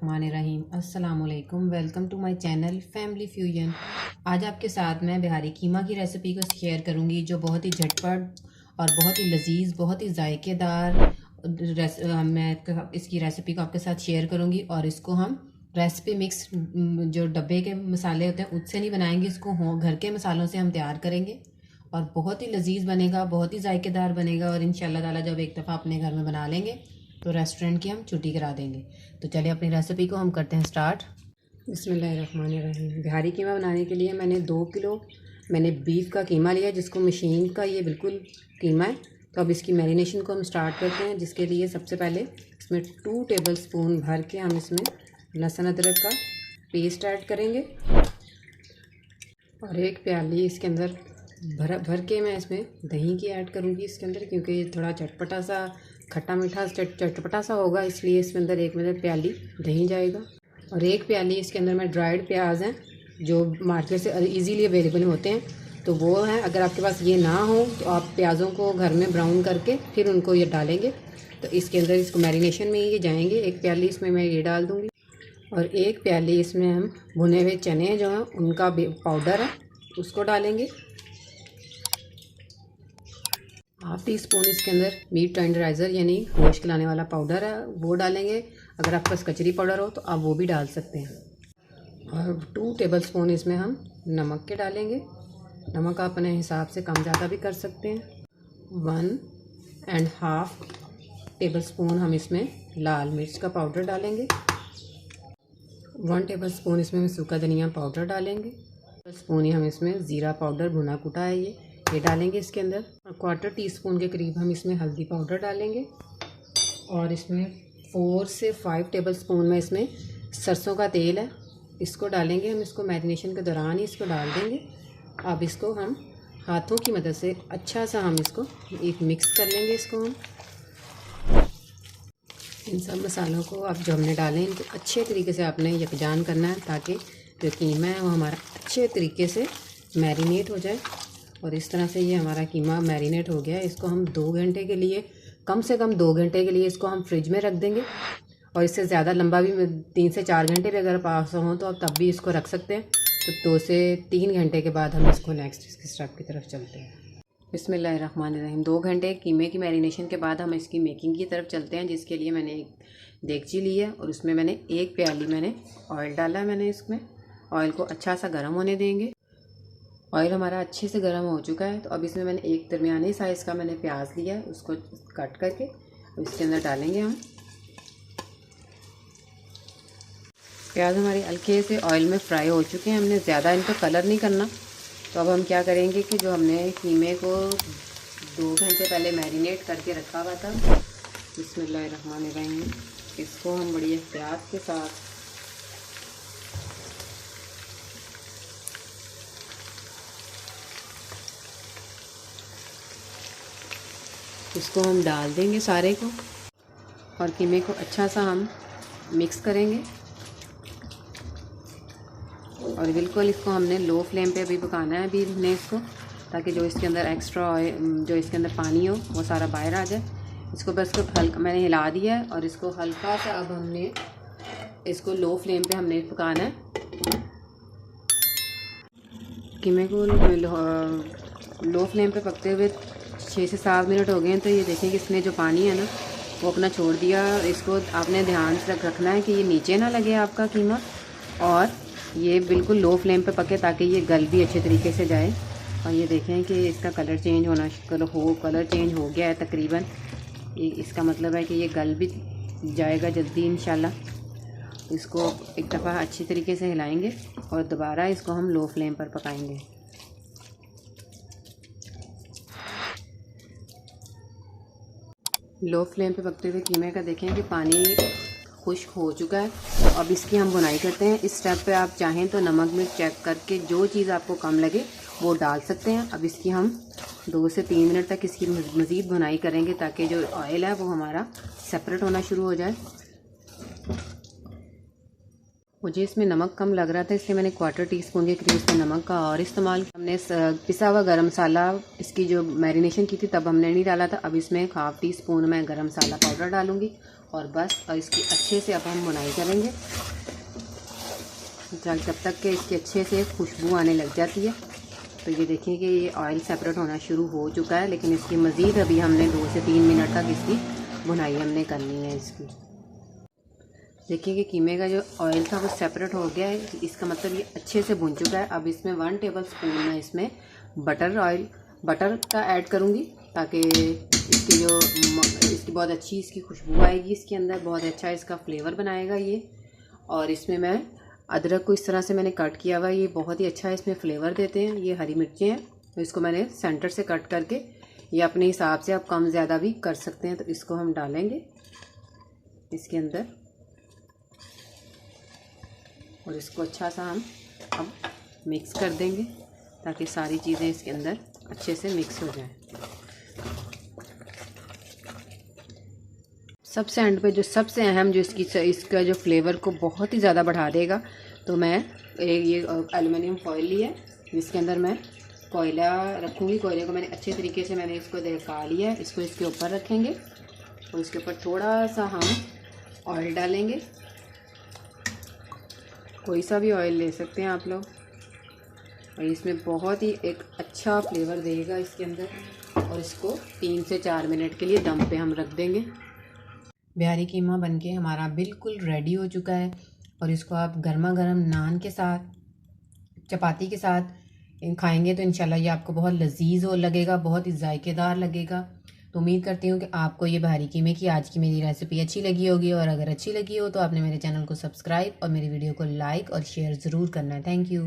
बिस्मिल्लाहिर्रहमानिर्रहीम। अस्सलामुअलैकुम। Welcome to my channel family fusion. आज आपके साथ मैं बिहारी कीमा की रेसिपी को शेयर करूंगी, जो बहुत ही झटपट और बहुत ही लजीज, बहुत ही जायकेदार मैं इसकी रेसिपी को आपके साथ शेयर करूंगी। और इसको हम रेसिपी मिक्स जो डब्बे के मसाले होते हैं उससे नहीं बनाएंगे, इसको घर के मसालों से हम तैयार करेंगे और बहुत ही लजीज बनेगा, बहुत ही जायकेदार बनेगा। और इंशाल्लाह ताला जब एक दफ़ा अपने घर में बना लेंगे तो रेस्टोरेंट की हम छुट्टी करा देंगे। तो चलिए अपनी रेसिपी को हम करते हैं स्टार्ट। बिस्मिल्लाहिर्रहमानिर्रहीम। बिहारी कीमा बनाने के लिए मैंने 2 किलो बीफ का कीमा लिया, जिसको मशीन का ये बिल्कुल कीमा है। तो अब इसकी मैरिनेशन को हम स्टार्ट करते हैं, जिसके लिए सबसे पहले इसमें 2 टेबल स्पून भर के हम इसमें लहसुन अदरक का पेस्ट ऐड करेंगे और 1 प्याली इसके अंदर भर के मैं इसमें दही की ऐड करूँगी इसके अंदर, क्योंकि ये थोड़ा चटपटा सा खट्टा मीठा चटपटा सा होगा, इसलिए इसके अंदर 1 प्याली दही जाएगा। और 1 प्याली इसके अंदर मैं ड्राइड प्याज हैं जो मार्केट से इजीली अवेलेबल होते हैं, तो वो हैं। अगर आपके पास ये ना हो तो आप प्याज़ों को घर में ब्राउन करके फिर उनको ये डालेंगे, तो इसके अंदर इसको मैरिनेशन में ये जाएंगे। 1 प्याली इसमें मैं ये डाल दूँगी और 1 प्याली इसमें हम भुने हुए चने जो हैं उनका पाउडर है उसको डालेंगे। ½ टीस्पून इसके अंदर मीट टेंडराइज़र यानी गोश्त खिलाने वाला पाउडर है वो डालेंगे। अगर आपके पास कचरी पाउडर हो तो आप वो भी डाल सकते हैं। और 2 टेबल स्पून इसमें हम नमक के डालेंगे। नमक आप अपने हिसाब से कम ज़्यादा भी कर सकते हैं। 1.5 टेबल स्पून हम इसमें लाल मिर्च का पाउडर डालेंगे। 1 टेबल स्पून इसमें हम सूखा धनिया पाउडर डालेंगे। स्पून ही हम इसमें ज़ीरा पाउडर भुना कुटा है ये डालेंगे इसके अंदर। और 1/4 टीस्पून के करीब हम इसमें हल्दी पाउडर डालेंगे। और इसमें 4 से 5 टेबल स्पून में इसमें सरसों का तेल है, इसको डालेंगे हम। इसको मैरिनेशन के दौरान ही इसको डाल देंगे। अब इसको हम हाथों की मदद से अच्छा सा हम इसको एक मिक्स कर लेंगे। इसको हम इन सब मसालों को अब जो हमने डालें इनको अच्छे तरीके से आपने यकजान करना है, ताकि जो कीमा है वो हमारा अच्छे तरीके से मैरिनेट हो जाए। और इस तरह से ये हमारा कीमा मैरिनेट हो गया है। इसको हम 2 घंटे के लिए, कम से कम 2 घंटे के लिए इसको हम फ्रिज में रख देंगे। और इससे ज़्यादा लंबा भी 3 से 4 घंटे भी अगर पास हो तो आप तब भी इसको रख सकते हैं। तो 2 से 3 घंटे के बाद हम इसको नेक्स्ट स्टेप की तरफ चलते हैं। बिस्मिल्लाहिर्रहमानिर्रहीम। 2 घंटे कीमे की मैरिनेशन के बाद हम इसकी मेकिंग की तरफ चलते हैं, जिसके लिए मैंने एक देगची ली है और उसमें मैंने 1 प्याली मैंने ऑयल डाला है। मैंने इसमें ऑयल को अच्छा सा गर्म होने देंगे। ऑयल हमारा अच्छे से गर्म हो चुका है, तो अब इसमें मैंने एक दरमियानी साइज़ का मैंने प्याज लिया है, उसको कट करके इसके अंदर डालेंगे हम। प्याज हमारे हल्के से ऑयल में फ्राई हो चुके हैं, हमने ज़्यादा इनको कलर नहीं करना। तो अब हम क्या करेंगे कि जो हमने कीमे को 2 घंटे पहले मैरिनेट करके रखा हुआ था, बिस्मिल्लाहिर्रहमानिर्रहीम, इसको हम बड़ी एहतियात के साथ इसको हम डाल देंगे सारे को और कीमे को अच्छा सा हम मिक्स करेंगे। और बिल्कुल इसको हमने लो फ्लेम पे अभी पकाना है अभी हमने इसको, ताकि जो इसके अंदर एक्स्ट्रा ऑयल, जो इसके अंदर पानी हो वो सारा बाहर आ जाए। इसको बस को हल्का मैंने हिला दिया है और इसको हल्का सा अब हमने इसको लो फ्लेम पे हमने पकाना है। कीमे को लो फ्लेम पे पकते हुए 6 से 7 मिनट हो गए हैं। तो ये देखें कि इसने जो पानी है ना वो अपना छोड़ दिया। इसको आपने ध्यान से रखना है कि ये नीचे ना लगे आपका कीमा, और ये बिल्कुल लो फ्लेम पे पके ताकि ये गल भी अच्छे तरीके से जाए। और ये देखें कि इसका कलर चेंज कलर चेंज हो गया है तकरीबन। ये इसका मतलब है कि ये गल भी जाएगा जल्दी इंशाल्लाह। इसको एक दफ़ा अच्छी तरीके से हिलाएंगे और दोबारा इसको हम लो फ्लेम पर पकाएंगे। लो फ्लेम पे पकते हुए कीमे का देखें कि पानी खुश्क हो चुका है। अब इसकी हम बुनाई करते हैं। इस स्टेप पे आप चाहें तो नमक मिर्च चेक करके जो चीज़ आपको कम लगे वो डाल सकते हैं। अब इसकी हम 2 से 3 मिनट तक इसकी मज़ीद बुनाई करेंगे, ताकि जो ऑयल है वो हमारा सेपरेट होना शुरू हो जाए। मुझे इसमें नमक कम लग रहा था, इसलिए मैंने 1/4 टीस्पून के करीब इसमें नमक का और इस्तेमाल। हमने पिसा हुआ गरम मसाला इसकी जो मैरिनेशन की थी तब हमने नहीं डाला था। अब इसमें 1/2 टीस्पून मैं गरम मसाला पाउडर डालूँगी और बस, और इसकी अच्छे से अब हम भुनाई करेंगे जब तक कि इसकी अच्छे से खुशबू आने लग जाती है। तो ये देखिए कि ये ऑयल सेपरेट होना शुरू हो चुका है, लेकिन इसकी मज़ीद अभी हमने 2 से 3 मिनट तक इसकी भुनाई हमने करनी है। इसकी देखिए कि कीमे का जो ऑयल था वो सेपरेट हो गया है, इसका मतलब ये अच्छे से भुन चुका है। अब इसमें 1 टेबलस्पून मैं इसमें बटर का ऐड करूँगी, ताकि इसकी बहुत अच्छी इसकी खुशबू आएगी, इसके अंदर बहुत अच्छा इसका फ्लेवर बनाएगा ये। और इसमें मैं अदरक को इस तरह से मैंने कट किया हुआ, ये बहुत ही अच्छा इसमें फ्लेवर देते हैं। ये हरी मिर्चें हैं, तो इसको मैंने सेंटर से कट करके, ये अपने हिसाब से आप कम ज़्यादा भी कर सकते हैं। तो इसको हम डालेंगे इसके अंदर और इसको अच्छा सा हम अब मिक्स कर देंगे, ताकि सारी चीज़ें इसके अंदर अच्छे से मिक्स हो जाएं। सबसे एंड पे जो सबसे अहम जो इसका जो फ्लेवर को बहुत ही ज़्यादा बढ़ा देगा, तो मैं ये एल्युमिनियम फॉइल ली है, जिसके अंदर मैं कोयला रखूँगी। कोयले को मैंने अच्छे तरीके से मैंने इसको दिखा लिया है। इसको इसके ऊपर रखेंगे और इसके ऊपर थोड़ा सा हम ऑयल डालेंगे, कोई सा भी ऑयल ले सकते हैं आप लोग, और इसमें बहुत ही एक अच्छा फ्लेवर देगा इसके अंदर। और इसको 3 से 4 मिनट के लिए दम पे हम रख देंगे। बिहारी कीमा बनके हमारा बिल्कुल रेडी हो चुका है, और इसको आप गर्मा गर्म नान के साथ, चपाती के साथ खाएंगे तो इंशाल्लाह ये आपको बहुत लजीज हो लगेगा, बहुत ही जायकेदार लगेगा। तो उम्मीद करती हूँ कि आपको ये बिहारी कीमे की आज की मेरी रेसिपी अच्छी लगी होगी, और अगर अच्छी लगी हो तो आपने मेरे चैनल को सब्सक्राइब और मेरी वीडियो को लाइक और शेयर ज़रूर करना है। Thank you.